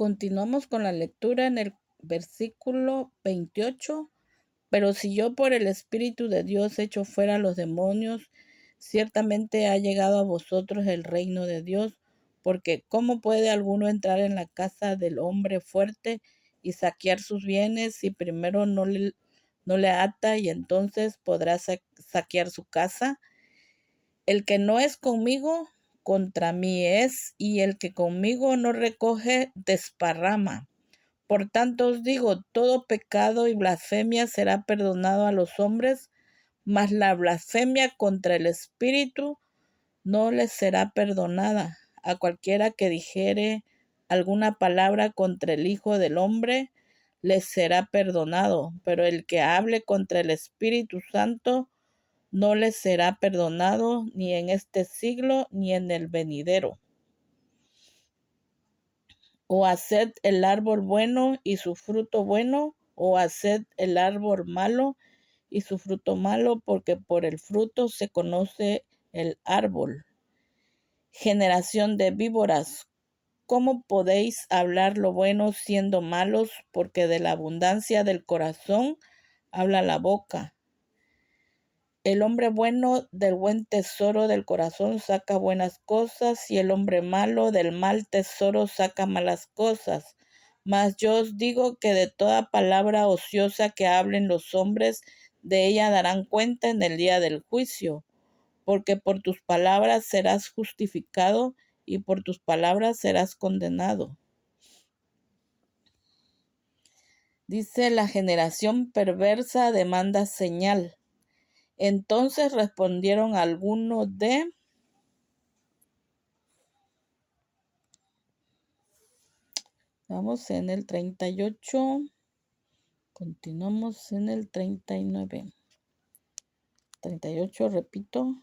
Continuamos con la lectura en el versículo 28. Pero si yo por el Espíritu de Dios echo fuera a los demonios, ciertamente ha llegado a vosotros el reino de Dios, porque ¿cómo puede alguno entrar en la casa del hombre fuerte y saquear sus bienes si primero no le ata y entonces podrá saquear su casa? El que no es conmigo, contra mí es, y el que conmigo no recoge, desparrama. Por tanto os digo, todo pecado y blasfemia será perdonado a los hombres, mas la blasfemia contra el Espíritu no les será perdonada. A cualquiera que dijere alguna palabra contra el Hijo del Hombre, les será perdonado, pero el que hable contra el Espíritu Santo no les será perdonado ni en este siglo ni en el venidero. O haced el árbol bueno y su fruto bueno, o haced el árbol malo y su fruto malo, porque por el fruto se conoce el árbol. Generación de víboras, ¿cómo podéis hablar lo bueno siendo malos? Porque de la abundancia del corazón habla la boca. El hombre bueno del buen tesoro del corazón saca buenas cosas, y el hombre malo del mal tesoro saca malas cosas. Mas yo os digo que de toda palabra ociosa que hablen los hombres, de ella darán cuenta en el día del juicio. Porque por tus palabras serás justificado, y por tus palabras serás condenado. Dice: la generación perversa demanda señal. Entonces respondieron algunos Vamos en el 38, continuamos en el 39. 38, repito.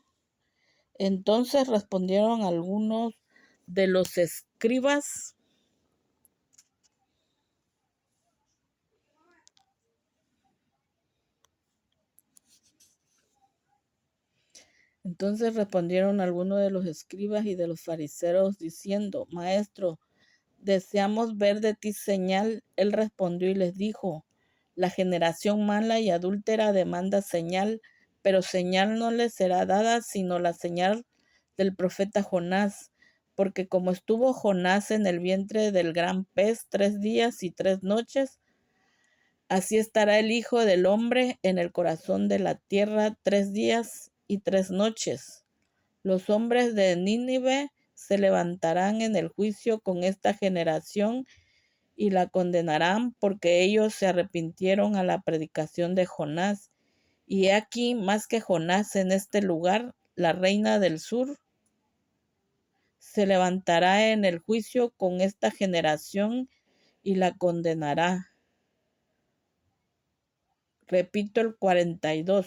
Entonces respondieron algunos de los escribas. Entonces respondieron algunos de los escribas y de los fariseos diciendo: Maestro, deseamos ver de ti señal. Él respondió y les dijo: la generación mala y adúltera demanda señal, pero señal no le será dada sino la señal del profeta Jonás. Porque como estuvo Jonás en el vientre del gran pez 3 días y 3 noches, así estará el Hijo del Hombre en el corazón de la tierra 3 días y 3 noches. Los hombres de Nínive se levantarán en el juicio con esta generación y la condenarán, porque ellos se arrepintieron a la predicación de Jonás. Y he aquí, más que Jonás en este lugar, la reina del sur se levantará en el juicio con esta generación y la condenará. Repito el 42.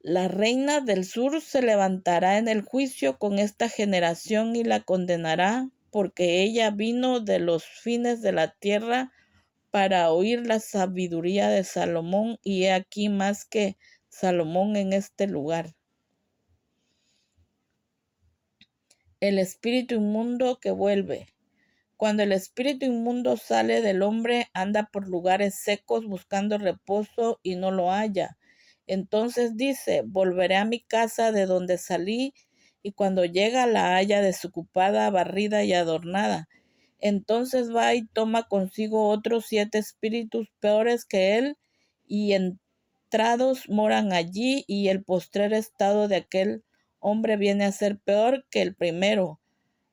La reina del sur se levantará en el juicio con esta generación y la condenará, porque ella vino de los fines de la tierra para oír la sabiduría de Salomón, y he aquí más que Salomón en este lugar. El espíritu inmundo que vuelve. Cuando el espíritu inmundo sale del hombre, anda por lugares secos buscando reposo y no lo halla. Entonces dice: volveré a mi casa de donde salí, y cuando llega la halla desocupada, barrida y adornada. Entonces va y toma consigo otros 7 espíritus peores que él, y entrados moran allí, y el postrer estado de aquel hombre viene a ser peor que el primero.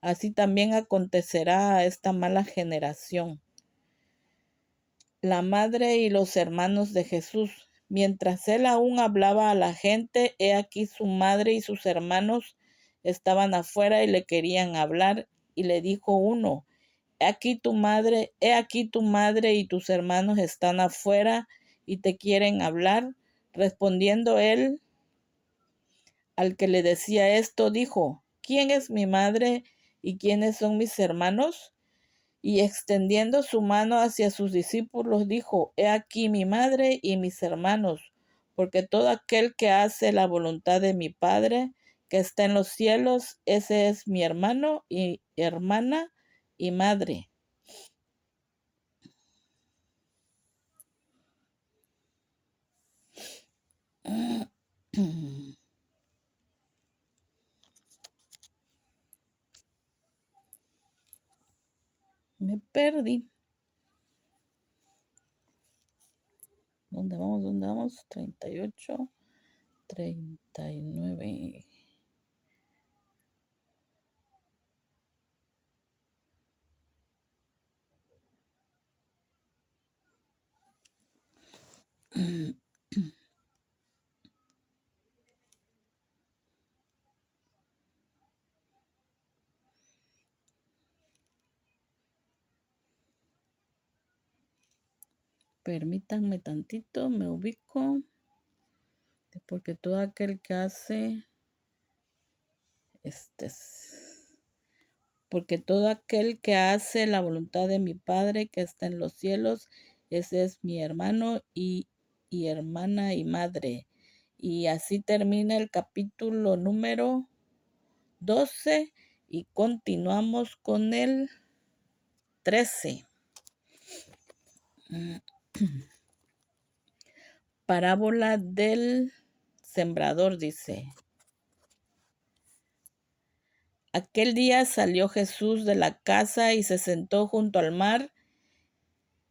Así también acontecerá a esta mala generación. La madre y los hermanos de Jesús. Mientras él aún hablaba a la gente, he aquí su madre y sus hermanos estaban afuera y le querían hablar. Y le dijo uno: he aquí tu madre y tus hermanos están afuera y te quieren hablar. Respondiendo él al que le decía esto, dijo: ¿quién es mi madre y quiénes son mis hermanos? Y extendiendo su mano hacia sus discípulos, dijo: he aquí mi madre y mis hermanos, porque todo aquel que hace la voluntad de mi Padre que está en los cielos, ese es mi hermano y hermana y madre. Me perdí. ¿Dónde vamos? ¿Dónde vamos? 38, 39. Permítanme tantito, me ubico. Porque todo aquel que hace, porque todo aquel que hace la voluntad de mi Padre que está en los cielos, ese es mi hermano y hermana y madre. Y así termina el capítulo número 12 y continuamos con el 13. Parábola del sembrador, dice. Aquel día salió Jesús de la casa y se sentó junto al mar,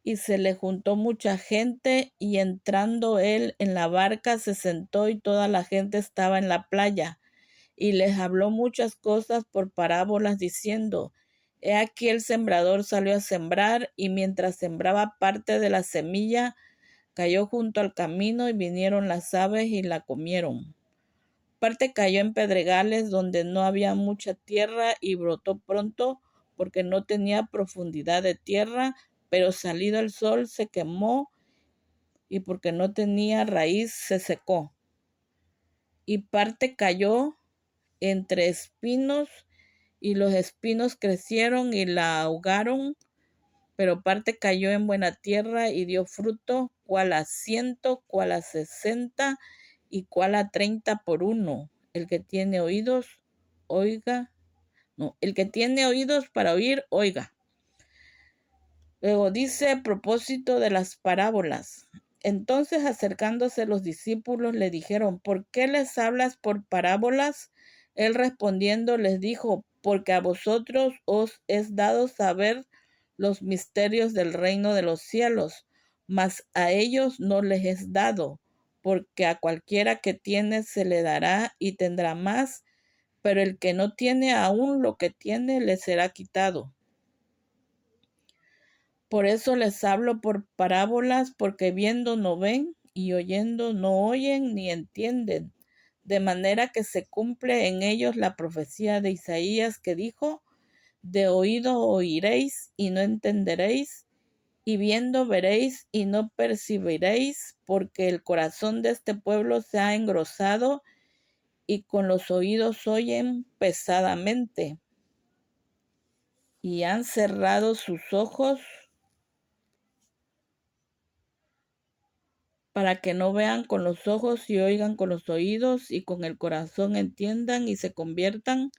y se le juntó mucha gente, y entrando él en la barca se sentó, y toda la gente estaba en la playa, y les habló muchas cosas por parábolas, diciendo: He aquí el sembrador salió a sembrar, y mientras sembraba, parte de la semilla cayó junto al camino, y vinieron las aves y la comieron. Parte cayó en pedregales donde no había mucha tierra, y brotó pronto porque no tenía profundidad de tierra, pero salido el sol se quemó, y porque no tenía raíz se secó. Y parte cayó entre espinos, y los espinos crecieron y la ahogaron, pero parte cayó en buena tierra y dio fruto, cuál a 100, cuál a 60 y cuál a 30 por uno. El que tiene oídos, oiga. No, el que tiene oídos para oír, oiga. Luego dice, propósito de las parábolas. Entonces, acercándose los discípulos, le dijeron: ¿Por qué les hablas por parábolas? Él respondiendo les dijo: Porque a vosotros os es dado saber los misterios del reino de los cielos, mas a ellos no les es dado, porque a cualquiera que tiene se le dará y tendrá más, pero el que no tiene, aún lo que tiene le será quitado. Por eso les hablo por parábolas, porque viendo no ven, y oyendo no oyen ni entienden, de manera que se cumple en ellos la profecía de Isaías, que dijo: De oído oiréis y no entenderéis, y viendo veréis y no percibiréis, porque el corazón de este pueblo se ha engrosado, y con los oídos oyen pesadamente, y han cerrado sus ojos, para que no vean con los ojos y oigan con los oídos, y con el corazón entiendan y se conviertan,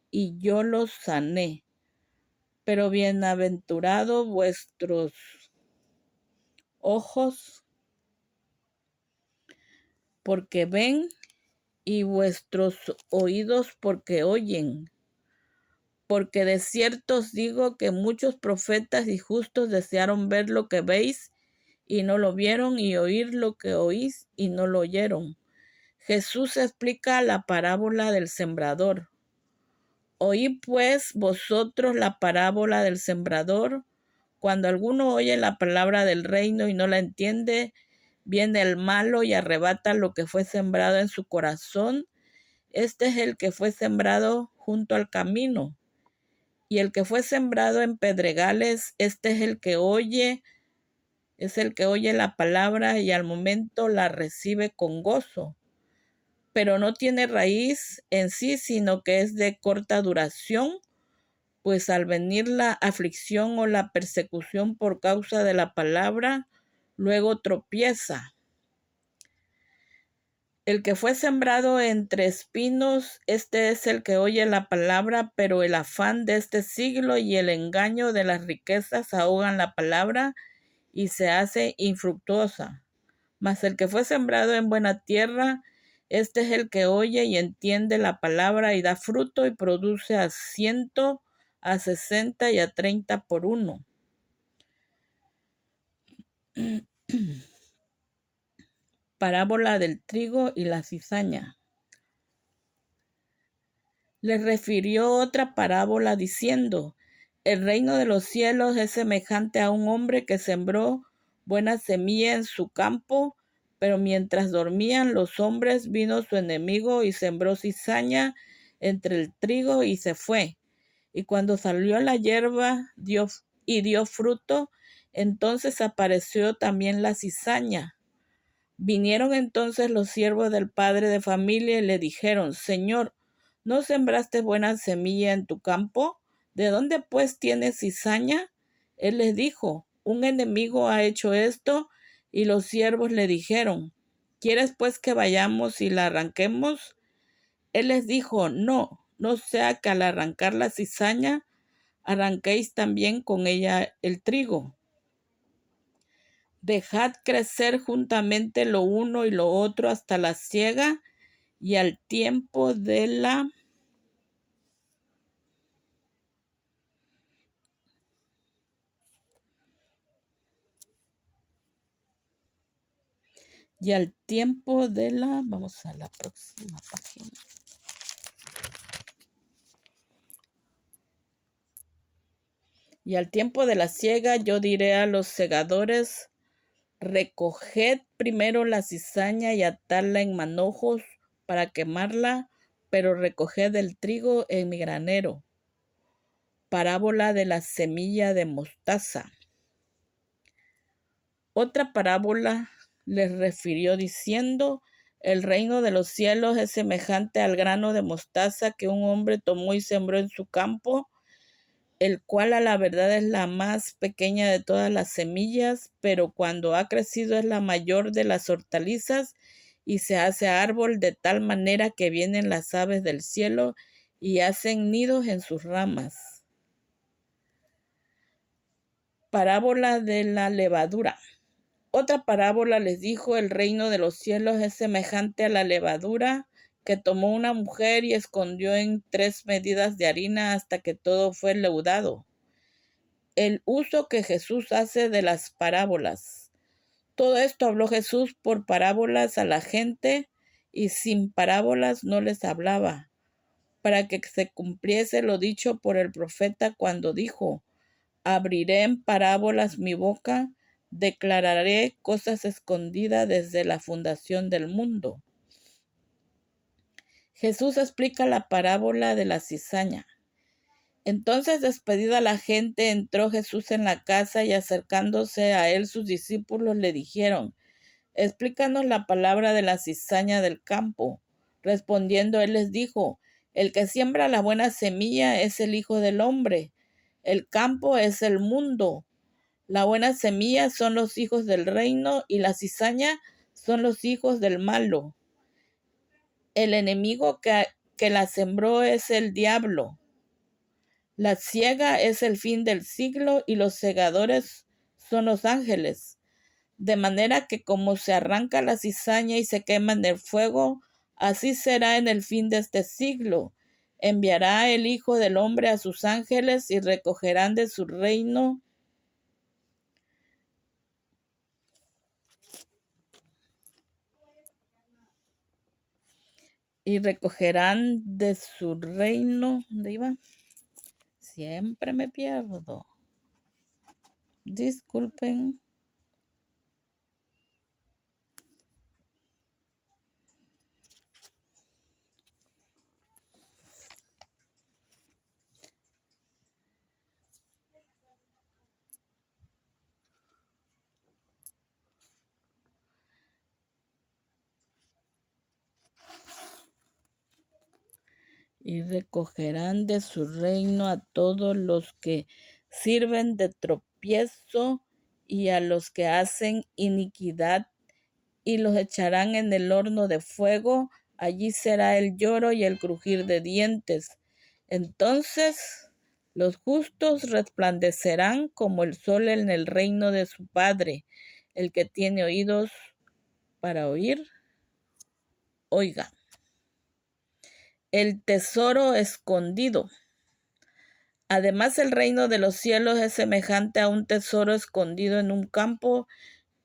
y yo los sané. Pero bienaventurados vuestros ojos, porque ven, y vuestros oídos, porque oyen. Porque de cierto os digo que muchos profetas y justos desearon ver lo que veis, y no lo vieron, y oír lo que oís, y no lo oyeron. Jesús explica la parábola del sembrador. Oí pues vosotros la parábola del sembrador. Cuando alguno oye la palabra del reino y no la entiende, viene el malo y arrebata lo que fue sembrado en su corazón. Este es el que fue sembrado junto al camino. Y el que fue sembrado en pedregales, este es el que oye la palabra, y al momento la recibe con gozo, pero no tiene raíz en sí, sino que es de corta duración, pues al venir la aflicción o la persecución por causa de la palabra, luego tropieza. El que fue sembrado entre espinos, este es el que oye la palabra, pero el afán de este siglo y el engaño de las riquezas ahogan la palabra y se hace infructuosa. Mas el que fue sembrado en buena tierra, este es el que oye y entiende la palabra y da fruto y produce a 100, a 60 y a 30 por uno. Parábola del trigo y la cizaña. Les refirió otra parábola diciendo: el reino de los cielos es semejante a un hombre que sembró buena semilla en su campo, pero mientras dormían los hombres vino su enemigo y sembró cizaña entre el trigo y se fue. Y cuando salió la hierba dio fruto, entonces apareció también la cizaña. Vinieron entonces los siervos del padre de familia y le dijeron: Señor, ¿no sembraste buena semilla en tu campo? ¿De dónde pues tienes cizaña? Él les dijo: un enemigo ha hecho esto. Y los siervos le dijeron: ¿quieres pues que vayamos y la arranquemos? Él les dijo: no, no sea que al arrancar la cizaña arranquéis también con ella el trigo. Dejad crecer juntamente lo uno y lo otro hasta la siega, y al tiempo de la vamos a la próxima página. Y al tiempo de la siega yo diré a los segadores: recoged primero la cizaña y atadla en manojos para quemarla, pero recoged el trigo en mi granero. Parábola de la semilla de mostaza. Otra parábola les refirió diciendo: el reino de los cielos es semejante al grano de mostaza que un hombre tomó y sembró en su campo, el cual a la verdad es la más pequeña de todas las semillas, pero cuando ha crecido es la mayor de las hortalizas y se hace árbol de tal manera que vienen las aves del cielo y hacen nidos en sus ramas. Parábola de la levadura. Otra parábola les dijo: el reino de los cielos es semejante a la levadura que tomó una mujer y escondió en 3 medidas de harina hasta que todo fue leudado. El uso que Jesús hace de las parábolas. Todo esto habló Jesús por parábolas a la gente, y sin parábolas no les hablaba, para que se cumpliese lo dicho por el profeta cuando dijo: abriré en parábolas mi boca, declararé cosas escondidas desde la fundación del mundo. Jesús explica la parábola de la cizaña. Entonces, despedida la gente, entró Jesús en la casa y acercándose a él sus discípulos le dijeron: explícanos la palabra de la cizaña del campo. Respondiendo él les dijo: el que siembra la buena semilla es el Hijo del Hombre. El campo es el mundo. La buena semilla son los hijos del reino y la cizaña son los hijos del malo. El enemigo que la sembró es el diablo. La siega es el fin del siglo y los segadores son los ángeles. De manera que como se arranca la cizaña y se quema en el fuego, así será en el fin de este siglo. Enviará el Hijo del Hombre a sus ángeles y recogerán de su reino ¿dónde iba? Siempre me pierdo. Disculpen. Y recogerán de su reino a todos los que sirven de tropiezo y a los que hacen iniquidad, y los echarán en el horno de fuego. Allí será el lloro y el crujir de dientes. Entonces los justos resplandecerán como el sol en el reino de su Padre. El que tiene oídos, para oír, oiga. El tesoro escondido. Además, el reino de los cielos es semejante a un tesoro escondido en un campo,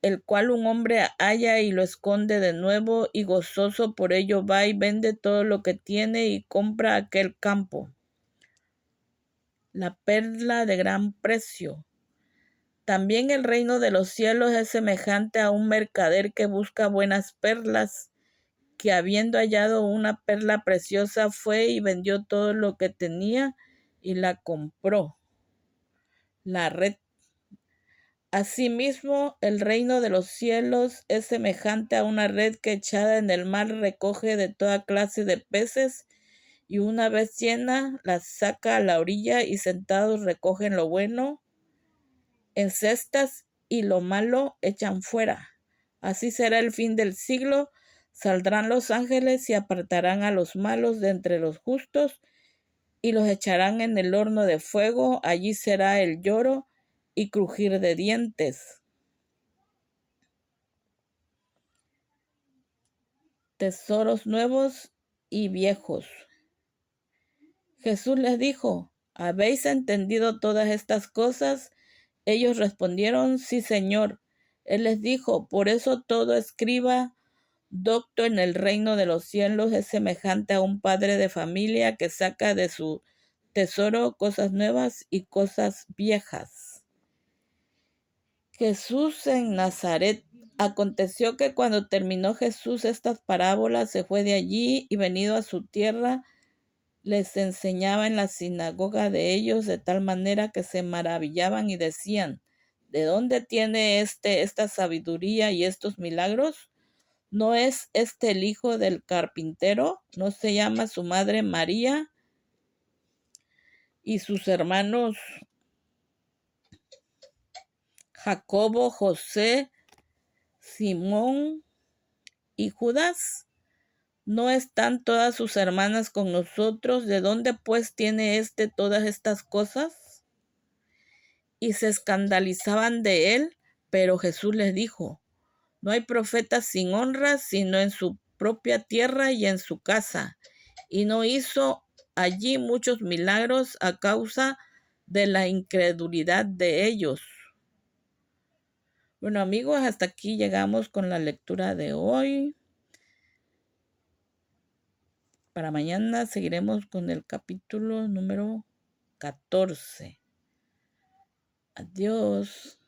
el cual un hombre halla y lo esconde de nuevo, y gozoso por ello va y vende todo lo que tiene y compra aquel campo. La perla de gran precio. También el reino de los cielos es semejante a un mercader que busca buenas perlas, que habiendo hallado una perla preciosa fue y vendió todo lo que tenía y la compró. La red. Asimismo, el reino de los cielos es semejante a una red que echada en el mar recoge de toda clase de peces, y una vez llena la saca a la orilla, y sentados recogen lo bueno en cestas y lo malo echan fuera. Así será el fin del siglo. Saldrán los ángeles y apartarán a los malos de entre los justos y los echarán en el horno de fuego. Allí será el lloro y crujir de dientes. Tesoros nuevos y viejos. Jesús les dijo: ¿habéis entendido todas estas cosas? Ellos respondieron: sí, Señor. Él les dijo: por eso todo escriba docto en el reino de los cielos es semejante a un padre de familia que saca de su tesoro cosas nuevas y cosas viejas. Jesús en Nazaret. Aconteció que cuando terminó Jesús estas parábolas, se fue de allí y venido a su tierra, les enseñaba en la sinagoga de ellos de tal manera que se maravillaban y decían: ¿de dónde tiene esta sabiduría y estos milagros? ¿No es este el hijo del carpintero? ¿No se llama su madre María y sus hermanos Jacobo, José, Simón y Judas? ¿No están todas sus hermanas con nosotros? ¿De dónde pues tiene todas estas cosas? Y se escandalizaban de él, pero Jesús les dijo: no hay profeta sin honra, sino en su propia tierra y en su casa. Y no hizo allí muchos milagros a causa de la incredulidad de ellos. Bueno, amigos, hasta aquí llegamos con la lectura de hoy. Para mañana seguiremos con el capítulo número 14. Adiós.